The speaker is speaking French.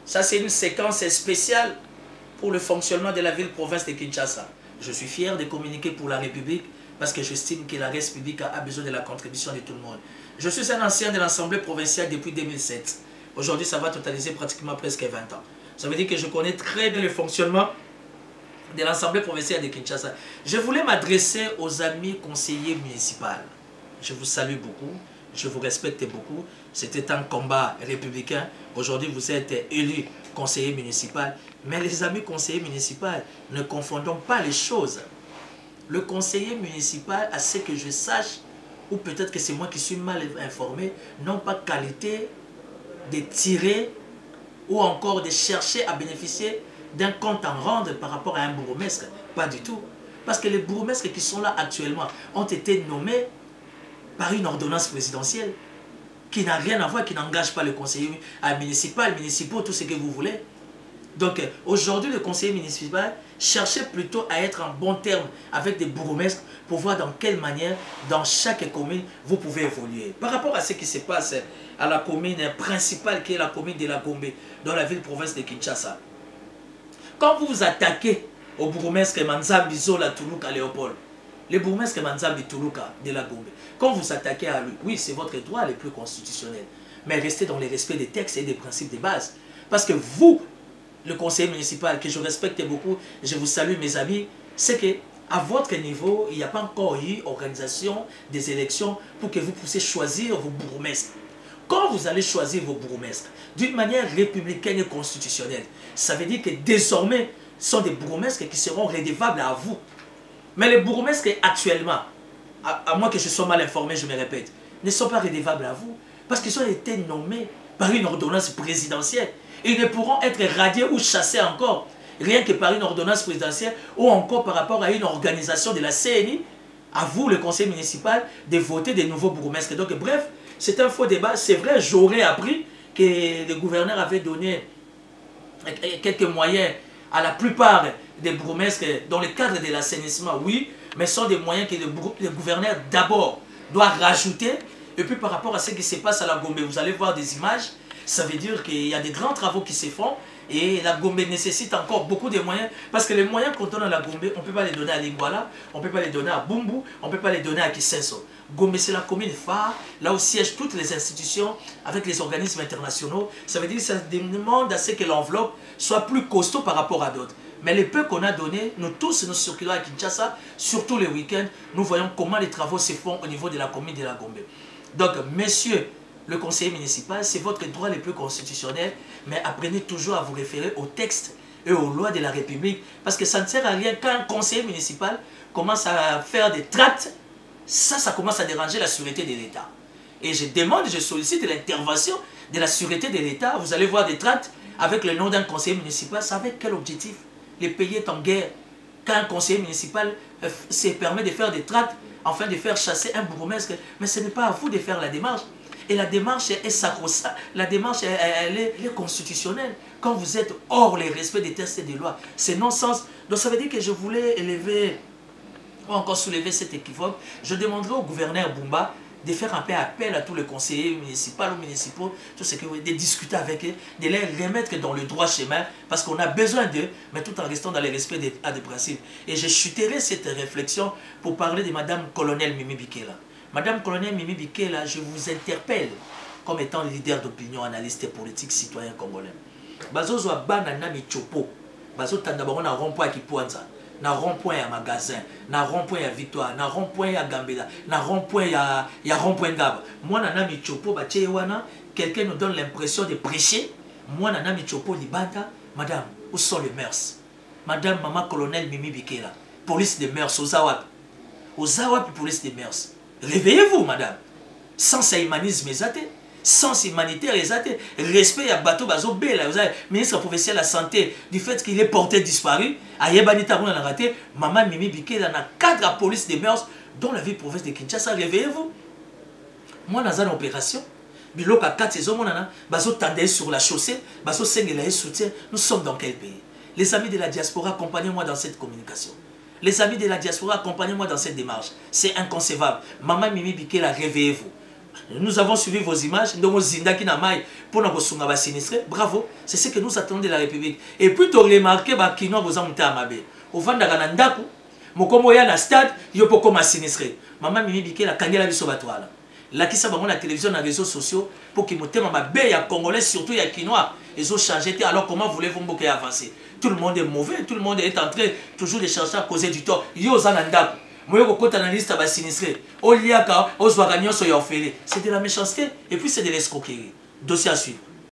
Ça, c'est une séquence spéciale pour le fonctionnement de la ville-province de Kinshasa. Je suis fier de communiquer pour la République parce que j'estime que la République a besoin de la contribution de tout le monde. Je suis un ancien de l'Assemblée provinciale depuis 2007. Aujourd'hui, ça va totaliser pratiquement presque 20 ans. Ça veut dire que je connais très bien le fonctionnement de l'Assemblée provinciale de Kinshasa. Je voulais m'adresser aux amis conseillers municipaux. Je vous salue beaucoup, je vous respecte beaucoup. C'était un combat républicain. Aujourd'hui, vous êtes élu conseiller municipal. Mais les amis conseillers municipaux, ne confondons pas les choses. Le conseiller municipal, à ce que je sache, ou peut-être que c'est moi qui suis mal informé, n'ont pas qualité de tirer ou encore de chercher à bénéficier d'un compte en rendre par rapport à un bourgmestre. Pas du tout. Parce que les bourgmestres qui sont là actuellement ont été nommés par une ordonnance présidentielle qui n'a rien à voir, qui n'engage pas le conseiller municipal, municipal, tout ce que vous voulez. Donc aujourd'hui, le conseiller municipal cherchait plutôt à être en bon terme avec des bourgmestres pour voir dans quelle manière, dans chaque commune, vous pouvez évoluer. Par rapport à ce qui se passe à la commune principale qui est la commune de la Gombe, dans la ville-province de Kinshasa, quand vous vous attaquez au bourgmestre Manzambi Zola Toulouka Léopold, le bourgmestre Manzambi Toulouka de la Gombe, quand vous attaquez à lui, oui, c'est votre droit le plus constitutionnel, mais restez dans le respect des textes et des principes de base. Parce que vous, le conseiller municipal, que je respecte beaucoup, je vous salue mes amis, c'est que à votre niveau, il n'y a pas encore eu organisation des élections pour que vous puissiez choisir vos bourgmestres. Quand vous allez choisir vos bourgmestres d'une manière républicaine et constitutionnelle, ça veut dire que désormais, ce sont des bourgmestres qui seront redevables à vous. Mais les bourgmestres actuellement, à moins que je sois mal informé, je me répète, ne sont pas redevables à vous parce qu'ils ont été nommés par une ordonnance présidentielle. Ils ne pourront être radiés ou chassés encore, rien que par une ordonnance présidentielle ou encore par rapport à une organisation de la CNI, à vous, le conseil municipal, de voter des nouveaux bourgmestres. Donc bref, c'est un faux débat. C'est vrai, j'aurais appris que le gouverneur avait donné quelques moyens à la plupart des bourgmestres dans le cadre de l'assainissement, oui, mais ce sont des moyens que le gouverneur d'abord doit rajouter. Et puis par rapport à ce qui se passe à la Gombe, vous allez voir des images. Ça veut dire qu'il y a des grands travaux qui se font et la Gombe nécessite encore beaucoup de moyens parce que les moyens qu'on donne à la Gombe, on ne peut pas les donner à Lingwala, on ne peut pas les donner à Bumbu, on ne peut pas les donner à Kisenso. Gombe, c'est la commune phare, là où siègent toutes les institutions avec les organismes internationaux. Ça veut dire que ça demande à ce que l'enveloppe soit plus costaud par rapport à d'autres. Mais les peu qu'on a donné, nous tous, nous circulons à Kinshasa, surtout les week-ends, nous voyons comment les travaux se font au niveau de la commune de la Gombe. Donc, messieurs, le conseiller municipal, c'est votre droit le plus constitutionnel, mais apprenez toujours à vous référer aux textes et aux lois de la République, parce que ça ne sert à rien quand un conseiller municipal commence à faire des tracts, ça commence à déranger la sûreté de l'État. Et je demande, je sollicite l'intervention de la sûreté de l'État. Vous allez voir des tracts avec le nom d'un conseiller municipal, ça avec quel objectif? Le pays est en guerre. Quand un conseiller municipal se permet de faire des tracts, afin de faire chasser un bourgmestre, mais ce n'est pas à vous de faire la démarche. Et la démarche est sacro-sainte, la démarche elle est constitutionnelle. Quand vous êtes hors les respects des textes et des lois, c'est non-sens. Donc ça veut dire que je voulais élever, ou encore soulever cet équivoque. Je demanderai au gouverneur Bumba de faire un peu appel à tous les conseillers municipaux ou municipaux, tout ce que de discuter avec eux, de les remettre dans le droit chemin, parce qu'on a besoin d'eux, mais tout en restant dans le respect des principes. Et je chuterai cette réflexion pour parler de Madame Colonel Mimi Bikela. Madame Colonel Mimi Bikela, je vous interpelle comme étant leader d'opinion, analyste politique, citoyen congolais. Bazo zwa banana mi chopo, bazo tanda bango na rond-point ki Puanza, na rond-point ya magasin, na rond-point ya Victoire, na rond-point ya Gambela, na rond-point ya rond-point Ngaba. Moi nana mi chopo ba wana, quelqu'un nous donne l'impression de prêcher. Moi nana mi chopo libanda, madame, où sont les mœurs? Madame Maman Colonel Mimi Bikela, police des mœurs, aux Zawapi police des mœurs. Réveillez-vous, madame. Sans humanisme, sans humanitaire, respect à bateau bazo bela. Vous avez ministre provincial de la santé du fait qu'il est porté disparu. Ayebanita on a raté. Maman Mimi Bikela na cadre à police des mœurs dans la ville province de Kinshasa. Réveillez-vous. Moi, dans une opération, biloka 4 saisons, bazo tendait sur la chaussée, bazo sengela soutien. Nous sommes dans quel pays? Les amis de la diaspora, accompagnez-moi dans cette communication. Les amis de la diaspora, accompagnez-moi dans cette démarche. C'est inconcevable. Maman Mimi Bikela, réveillez-vous. Nous avons suivi vos images. Donc, Zindaki Namai, pour nous sinistré. Bravo. C'est ce que nous attendons de la République. Et puis, tu as remarqué que nous avons monté à Mabé. Au Vandaka Nandaku, Mokomo ya na stade, yo poko ma sinistré. Maman Mimi Biké, la Kangela Bisobatouala. La qui s'abonne la télévision, les réseaux sociaux, pour qu'ils montent ma baie, il y a Congolais, surtout il y a Quinois. Ils ont changé. Alors, comment voulez-vous m'bouquer avancer? Tout le monde est mauvais. Tout le monde est en train toujours de chercher à causer du tort. Yo Zanandaku. C'est de la méchanceté et puis c'est de l'escroquerie. Dossier à suivre.